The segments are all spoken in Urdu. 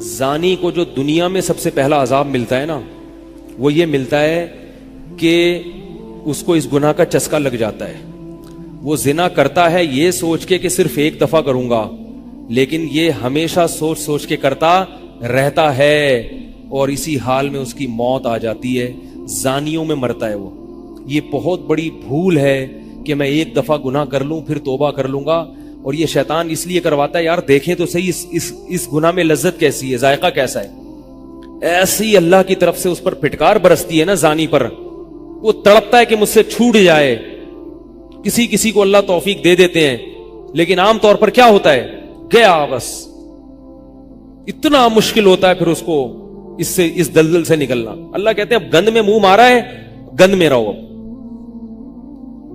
زانی کو جو دنیا میں سب سے پہلا عذاب ملتا ہے نا، وہ یہ ملتا ہے کہ اس کو اس گناہ کا چسکا لگ جاتا ہے. وہ زنا کرتا ہے یہ سوچ کے کہ صرف ایک دفعہ کروں گا، لیکن یہ ہمیشہ سوچ سوچ کے کرتا رہتا ہے اور اسی حال میں اس کی موت آ جاتی ہے. زانیوں میں مرتا ہے وہ. یہ بہت بڑی بھول ہے کہ میں ایک دفعہ گناہ کر لوں پھر توبہ کر لوں گا. اور یہ شیطان اس لیے کرواتا ہے، یار دیکھیں تو صحیح اس گناہ میں لذت کیسی ہے، ذائقہ کیسا ہے. ایسی اللہ کی طرف سے اس پر پھٹکار برستی ہے نا زانی پر، وہ تڑپتا ہے کہ مجھ سے چھوٹ جائے. کسی کو اللہ توفیق دے دیتے ہیں، لیکن عام طور پر کیا ہوتا ہے، گیا بس. اتنا مشکل ہوتا ہے پھر اس کو اس دلدل سے نکلنا. اللہ کہتے ہیں اب گند میں منہ مارا ہے، گند میں رہو. اب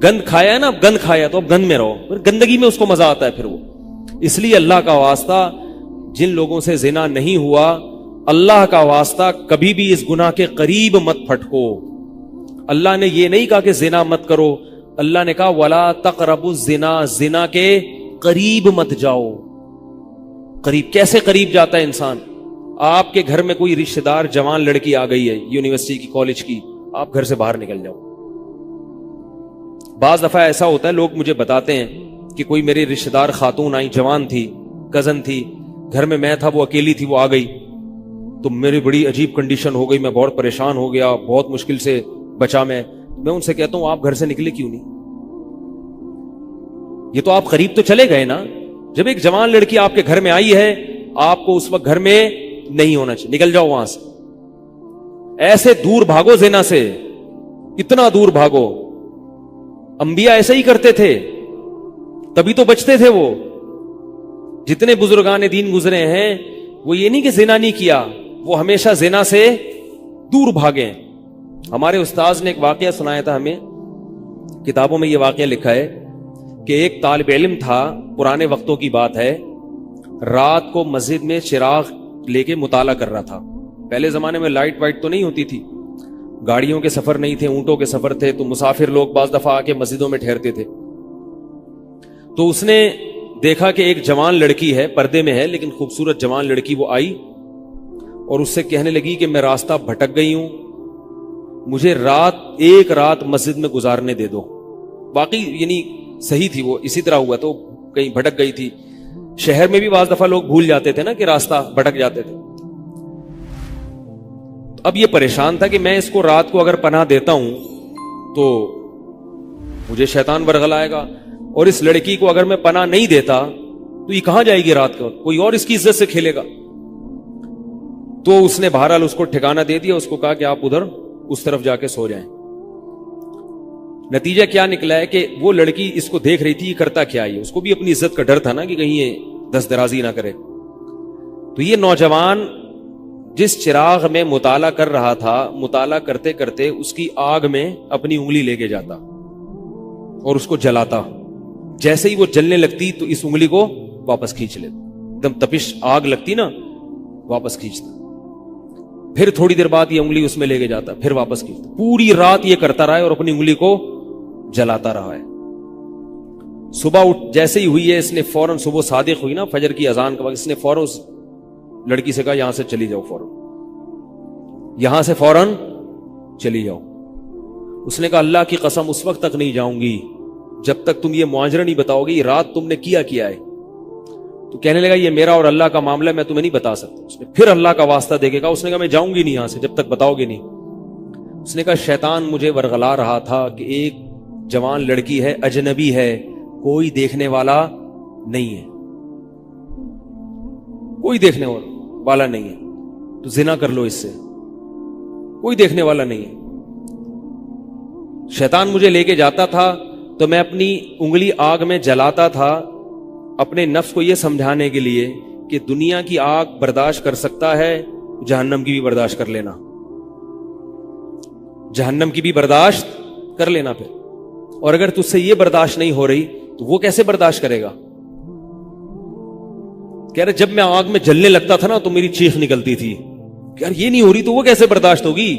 گند کھایا ہے نا، اب گند کھایا تو اب گند میں رہو. پھر گندگی میں اس کو مزہ آتا ہے پھر وہ. اس لیے اللہ کا واسطہ جن لوگوں سے زنا نہیں ہوا، اللہ کا واسطہ کبھی بھی اس گناہ کے قریب مت پھٹکو. اللہ نے یہ نہیں کہا کہ زنا مت کرو، اللہ نے کہا وَلَا تَقْرَبُوا الزِّنَا، زنا کے قریب مت جاؤ. قریب کیسے قریب جاتا ہے انسان؟ آپ کے گھر میں کوئی رشتہ دار جوان لڑکی آ گئی ہے یونیورسٹی کی، کالج کی، آپ گھر سے باہر نکل جاؤ. بعض دفعہ ایسا ہوتا ہے، لوگ مجھے بتاتے ہیں کہ کوئی میری رشتہ دار خاتون آئی، جوان تھی، کزن تھی، گھر میں تھا، وہ اکیلی تھی، وہ آ گئی تو میری بڑی عجیب کنڈیشن ہو گئی، میں بہت پریشان ہو گیا، بہت مشکل سے بچا. میں ان سے کہتا ہوں آپ گھر سے نکلے کیوں نہیں؟ یہ تو آپ قریب تو چلے گئے نا. جب ایک جوان لڑکی آپ کے گھر میں آئی ہے، آپ کو اس وقت گھر میں نہیں ہونا چاہیے، نکل جاؤ وہاں سے. ایسے دور بھاگو زنا سے، اتنا دور بھاگو. انبیاء ایسا ہی کرتے تھے، تبھی تو بچتے تھے. وہ جتنے بزرگان دین گزرے ہیں، وہ یہ نہیں کہ زنا نہیں کیا، وہ ہمیشہ زنا سے دور بھاگے. ہمارے استاذ نے ایک واقعہ سنایا تھا ہمیں، کتابوں میں یہ واقعہ لکھا ہے کہ ایک طالب علم تھا، پرانے وقتوں کی بات ہے، رات کو مسجد میں چراغ لے کے مطالعہ کر رہا تھا. پہلے زمانے میں لائٹ وائٹ تو نہیں ہوتی تھی، گاڑیوں کے سفر نہیں تھے، اونٹوں کے سفر تھے، تو مسافر لوگ بعض دفعہ آ کے مسجدوں میں ٹھہرتے تھے. تو اس نے دیکھا کہ ایک جوان لڑکی ہے، پردے میں ہے لیکن خوبصورت جوان لڑکی. وہ آئی اور اس سے کہنے لگی کہ میں راستہ بھٹک گئی ہوں، مجھے ایک رات مسجد میں گزارنے دے دو. واقعی یعنی صحیح تھی، وہ اسی طرح ہوا تو کہیں بھٹک گئی تھی. شہر میں بھی بعض دفعہ لوگ بھول جاتے تھے نا کہ راستہ بھٹک جاتے تھے. اب یہ پریشان تھا کہ میں اس کو رات کو اگر پناہ دیتا ہوں تو مجھے شیطان برگلائے گا، اور اس لڑکی کو اگر میں پناہ نہیں دیتا تو یہ کہاں جائے گی رات کو، کوئی اور اس کی عزت سے کھیلے گا. تو اس نے بہرحال اس کو ٹھکانہ دے دیا، اس کو کہا کہ آپ ادھر اس طرف جا کے سو جائیں. نتیجہ کیا نکلا ہے کہ وہ لڑکی اس کو دیکھ رہی تھی، یہ کرتا کیا ہے، اس کو بھی اپنی عزت کا ڈر تھا نا کہ کہیں یہ دست درازی نہ کرے. تو یہ نوجوان جس چراغ میں مطالعہ کر رہا تھا، مطالعہ کرتے کرتے اس کی آگ میں اپنی انگلی لے کے جاتا اور اس کو جلاتا. جیسے ہی وہ جلنے لگتی تو اس انگلی کو واپس کھینچ لیتا، ایک دم تپش آگ لگتی نا، واپس کھینچتا. پھر تھوڑی دیر بعد یہ انگلی اس میں لے کے جاتا، پھر واپس کھینچتا. پوری رات یہ کرتا رہا ہے اور اپنی انگلی کو جلاتا رہا ہے. صبح جیسے ہی ہوئی ہے، اس نے فوراً، صبح صادق ہوئی نا فجر کی اذان کا وقت، اس نے فوراً اس لڑکی سے کہا یہاں سے چلی جاؤ، فوراً یہاں سے فوراً چلی جاؤ. اس نے کہا اللہ کی قسم اس وقت تک نہیں جاؤں گی جب تک تم یہ معاجرہ نہیں بتاؤ گے، یہ رات تم نے کیا ہے. تو کہنے لگا یہ میرا اور اللہ کا معاملہ ہے، میں تمہیں نہیں بتا سکتا. اس نے پھر اللہ کا واسطہ دے کے کہا، اس نے کہا میں جاؤں گی نہیں یہاں سے جب تک بتاؤ گے نہیں. اس نے کہا شیطان مجھے ورغلا رہا تھا کہ ایک جوان لڑکی ہے، اجنبی ہے، کوئی دیکھنے والا نہیں ہے، کوئی دیکھنے والا نہیں ہے، تو زنا کر لو اس سے، کوئی دیکھنے والا نہیں ہے. شیطان مجھے لے کے جاتا تھا تو میں اپنی انگلی آگ میں جلاتا تھا، اپنے نفس کو یہ سمجھانے کے لیے کہ دنیا کی آگ برداشت کر سکتا ہے، جہنم کی بھی برداشت کر لینا، جہنم کی بھی برداشت کر لینا. پھر اور اگر تجھ سے یہ برداشت نہیں ہو رہی تو وہ کیسے برداشت کرے گا؟ کہہ رہے جب میں آگ میں جلنے لگتا تھا نا تو میری چیخ نکلتی تھی کہ یار یہ نہیں ہو رہی تو وہ کیسے برداشت ہوگی.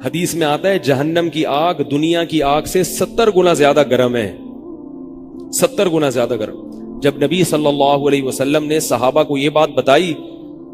حدیث میں آتا ہے جہنم کی آگ دنیا کی آگ سے 70 گنا زیادہ گرم ہے، 70 گنا زیادہ گرم. جب نبی صلی اللہ علیہ وسلم نے صحابہ کو یہ بات بتائی